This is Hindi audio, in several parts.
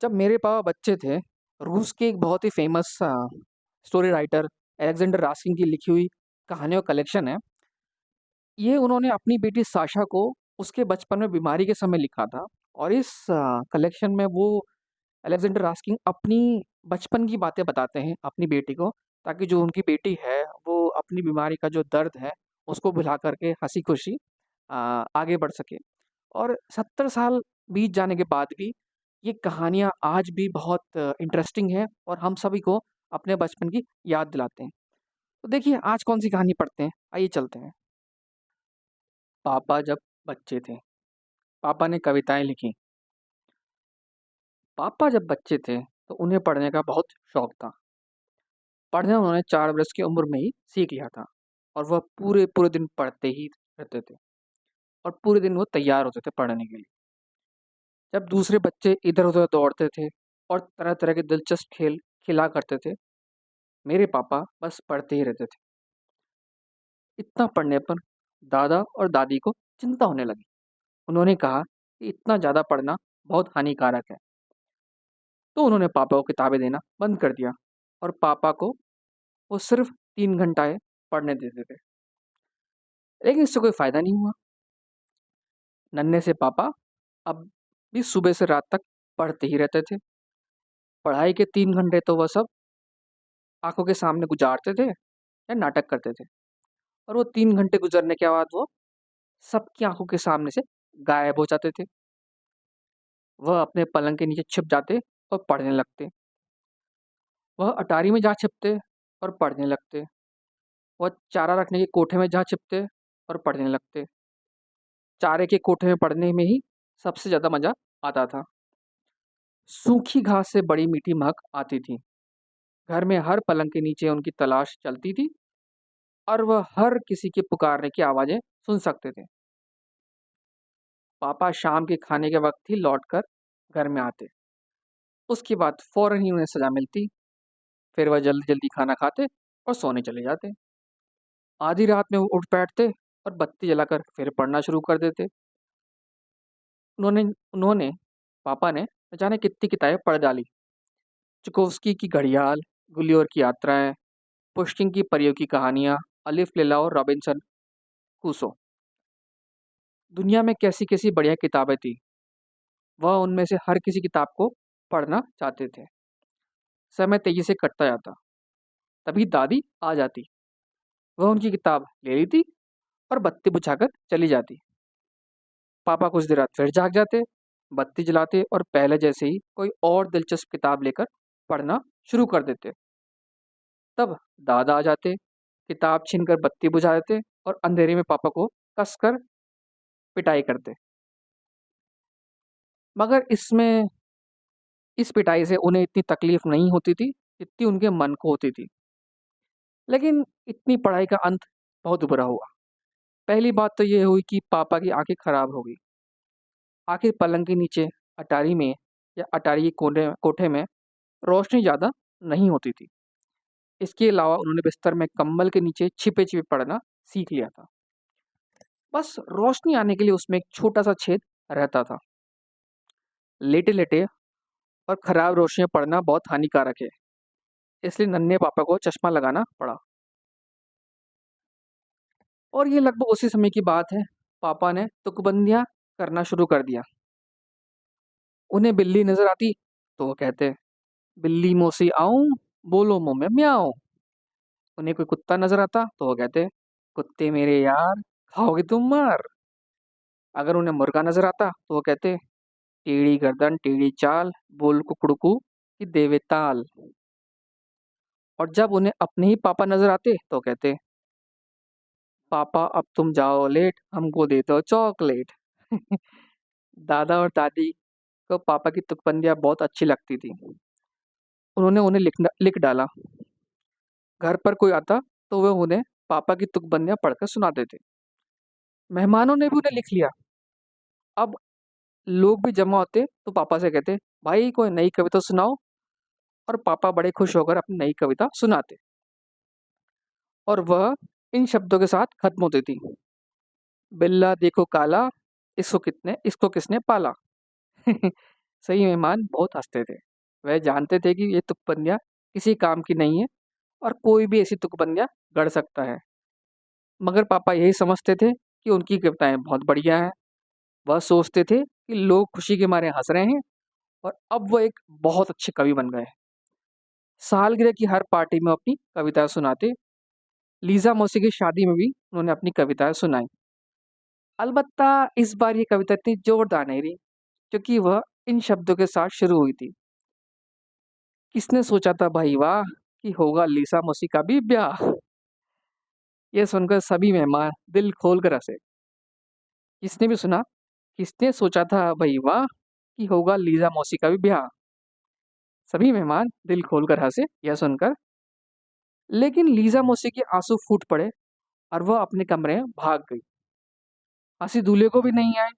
जब मेरे पापा बच्चे थे, रूस के एक बहुत ही famous story writer Alexander Raskin की लिखी हुई कहानियों का कलेक्शन है। ये उन्होंने अपनी बेटी साशा को उसके बचपन में बीमारी के समय लिखा था। और इस कलेक्शन में वो अलेक्जेंडर रास्किन अपनी बचपन की बातें बताते हैं अपनी बेटी को, ताकि जो उनकी बेटी है वो अपनी बीमारी का जो दर्द है उसको भुला करके हंसी खुशी आगे बढ़ सके। और 70 साल बीत जाने के बाद भी ये कहानियाँ आज भी बहुत इंटरेस्टिंग है और हम सभी को अपने बचपन की याद दिलाते हैं। तो देखिए आज कौन सी कहानी पढ़ते हैं, आइए चलते हैं। पापा जब बच्चे थे। पापा ने कविताएं लिखी। पापा जब बच्चे थे तो उन्हें पढ़ने का बहुत शौक था। पढ़ना उन्होंने 4 वर्ष की उम्र में ही सीख लिया था। और वह पूरे पूरे दिन पढ़ते ही रहते थे। और पूरे दिन वो तैयार होते थे पढ़ने के लिए। जब दूसरे बच्चे इधर उधर दौड़ते थे और तरह तरह के दिलचस्प खेल खिला करते थे, मेरे पापा बस पढ़ते ही रहते थे। इतना पढ़ने पर दादा और दादी को चिंता होने लगी। उन्होंने कहा कि इतना ज़्यादा पढ़ना बहुत हानिकारक है। तो उन्होंने पापा को किताबें देना बंद कर दिया और पापा को वो सिर्फ 3 घंटा पढ़ने देते थे। लेकिन इससे कोई फायदा नहीं हुआ। नन्हे से पापा अब भी सुबह से रात तक पढ़ते ही रहते थे। पढ़ाई के 3 घंटे तो वह सब आंखों के सामने गुजारते थे या नाटक करते थे। और वो 3 घंटे गुजरने के बाद वो सबकी आंखों के सामने से गायब हो जाते थे। वह अपने पलंग के नीचे छिप जाते और पढ़ने लगते। वह अटारी में जा छिपते और पढ़ने लगते। वह चारा रखने के कोठे में जा छिपते और पढ़ने लगते। चारे के कोठे में पढ़ने में ही सबसे ज़्यादा मज़ा आता था। सूखी घास से बड़ी मीठी महक आती थी। घर में हर पलंग के नीचे उनकी तलाश चलती थी और वह हर किसी के पुकारने की आवाज़ें सुन सकते थे। पापा शाम के खाने के वक्त ही लौटकर घर में आते। उसके बाद फौरन ही उन्हें सजा मिलती। फिर वह जल्दी जल्दी खाना खाते और सोने चले जाते। आधी रात में वो उठ बैठते और बत्ती जलाकर फिर पढ़ना शुरू कर देते। उन्होंने उन्होंने पापा ने न जाने कितनी किताबें पढ़ डाली। चुकोव्स्की की घड़ियाल, गुलियोर की यात्राएं, पुश्किन की परियों की कहानियाँ, अलिफ लैला और रॉबिन्सन क्रूसो। दुनिया में कैसी कैसी बढ़िया किताबें थी। वह उनमें से हर किसी किताब को पढ़ना चाहते थे। समय तेजी से कटता जाता। तभी दादी आ जाती। वह उनकी किताब ले लेती और बत्ती बुझाकर चली जाती। पापा कुछ देर रात फिर जाग जाते, बत्ती जलाते और पहले जैसे ही कोई और दिलचस्प किताब लेकर पढ़ना शुरू कर देते। तब दादा आ जाते, किताब छीनकर बत्ती बुझा देते और अंधेरे में पापा को कसकर पिटाई करते। मगर इसमें इस पिटाई से उन्हें इतनी तकलीफ नहीं होती थी जितनी उनके मन को होती थी। लेकिन इतनी पढ़ाई का अंत बहुत बुरा हुआ। पहली बात तो ये हुई कि पापा की आंखें खराब हो गई। आखिर पलंग के नीचे अटारी में या अटारी के कोने कोठे में रोशनी ज़्यादा नहीं होती थी। इसके अलावा उन्होंने बिस्तर में कंबल के नीचे छिपे छिपे पढ़ना सीख लिया था। बस रोशनी आने के लिए उसमें एक छोटा सा छेद रहता था। लेटे लेटे और खराब रोशनी में पढ़ना बहुत हानिकारक है। इसलिए नन्हे पापा को चश्मा लगाना पड़ा। और ये लगभग उसी समय की बात है। पापा ने तुकबंदियां करना शुरू कर दिया। उन्हें बिल्ली नजर आती तो वो कहते, बिल्ली मौसी आऊं, बोलो मुंह में म्याऊं। उन्हें कोई कुत्ता नजर आता तो वो कहते, कुत्ते मेरे यार, खाओगे तुम मार। अगर उन्हें मुर्गा नजर आता तो वो कहते, टेढ़ी गर्दन टेढ़ी चाल, बोल कुकड़ुकू की देवे ताल। और जब उन्हें अपने ही पापा नजर आते तो कहते, पापा अब तुम जाओ लेट, हमको दे दो चॉकलेट। दादा और दादी को पापा की तुकबंदियां बहुत अच्छी लगती थी। उन्होंने उन्हें लिख डाला। घर पर कोई आता तो वह उन्हें पापा की तुकबंदियां पढ़कर सुनाते थे। मेहमानों ने भी उन्हें लिख लिया। अब लोग भी जमा होते तो पापा से कहते, भाई कोई नई कविता सुनाओ। और पापा बड़े खुश होकर अपनी नई कविता सुनाते। और वह इन शब्दों के साथ खत्म होती थी, बिल्ला देखो काला, इसको किसने पाला। सही मेहमान बहुत हँसते थे। वह जानते थे कि ये तुकबंदियाँ किसी काम की नहीं है और कोई भी ऐसी तुकबंदियाँ गढ़ सकता है। मगर पापा यही समझते थे कि उनकी कविताएँ बहुत बढ़िया हैं। वह सोचते थे कि लोग खुशी के मारे हँस रहे हैं और अब वह एक बहुत अच्छे कवि बन गए। सालगिरह की हर पार्टी में अपनी कविताएँ सुनाते। लीज़ा मौसी की शादी में भी उन्होंने अपनी कविताएँ सुनाई। अलबत्ता इस बार ये कविता इतनी जोरदार नहीं रही, क्योंकि वह इन शब्दों के साथ शुरू हुई थी। किसने सोचा था भाई वाह कि होगा लीसा मौसी का भी ब्याह। ये सुनकर सभी मेहमान दिल खोल कर हंसे। किसने भी सुना, किसने सोचा था भाई वाह कि होगा लीजा मौसी का भी ब्याह। सभी मेहमान दिल खोल कर हंसे यह सुनकर। लेकिन लीजा मौसी के आंसू फूट पड़े और वह अपने कमरे में भाग गई। हंसी दूल्हे को भी नहीं आई,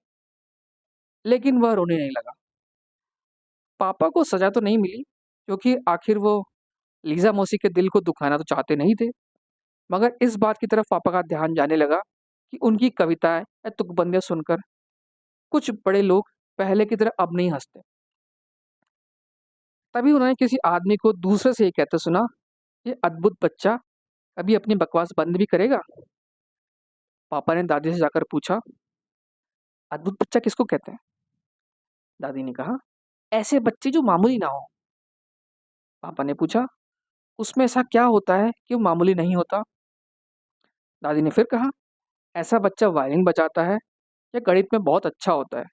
लेकिन वह रोने नहीं लगा। पापा को सजा तो नहीं मिली, क्योंकि आखिर वो लीजा मौसी के दिल को दुखाना तो चाहते नहीं थे। मगर इस बात की तरफ पापा का ध्यान जाने लगा कि उनकी कविताएं या तुकबंदियां सुनकर कुछ बड़े लोग पहले की तरह अब नहीं हंसते। तभी उन्होंने किसी आदमी को दूसरे से ये कहते सुना, ये अद्भुत बच्चा कभी अपनी बकवास बंद भी करेगा। पापा ने दादी से जाकर पूछा, अद्भुत बच्चा किसको कहते हैं? दादी ने कहा, ऐसे बच्चे जो मामूली ना हो। पापा ने पूछा, उसमें ऐसा क्या होता है कि वो मामूली नहीं होता? दादी ने फिर कहा, ऐसा बच्चा वायलिन बजाता है या गणित में बहुत अच्छा होता है,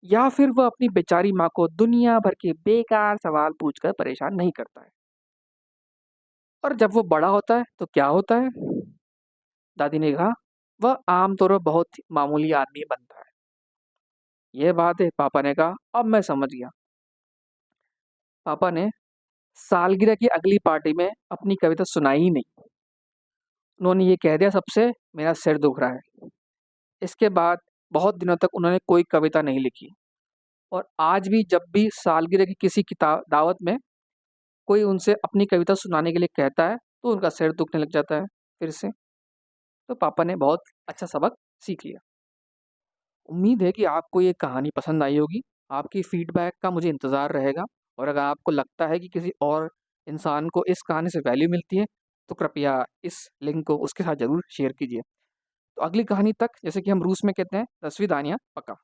या फिर वह अपनी बेचारी माँ को दुनिया भर के बेकार सवाल पूछकर परेशान नहीं करता है। और जब वो बड़ा होता है तो क्या होता है? दादी ने कहा, वह आमतौर पर बहुत ही मामूली आदमी बनता है। यह बात है, पापा ने कहा, अब मैं समझ गया। पापा ने सालगिरह की अगली पार्टी में अपनी कविता सुनाई ही नहीं। उन्होंने ये कह दिया, सबसे मेरा सिर दुख रहा है। इसके बाद बहुत दिनों तक उन्होंने कोई कविता नहीं लिखी। और आज भी जब भी सालगिरह की किसी किताब दावत में कोई उनसे अपनी कविता सुनाने के लिए कहता है तो उनका सिर दुखने लग जाता है फिर से। तो पापा ने बहुत अच्छा सबक सीख लिया। उम्मीद है कि आपको ये कहानी पसंद आई होगी। आपकी फीडबैक का मुझे इंतज़ार रहेगा। और अगर आपको लगता है कि किसी और इंसान को इस कहानी से वैल्यू मिलती है तो कृपया इस लिंक को उसके साथ ज़रूर शेयर कीजिए। तो अगली कहानी तक, जैसे कि हम रूस में कहते हैं, "До свидания", पक्का।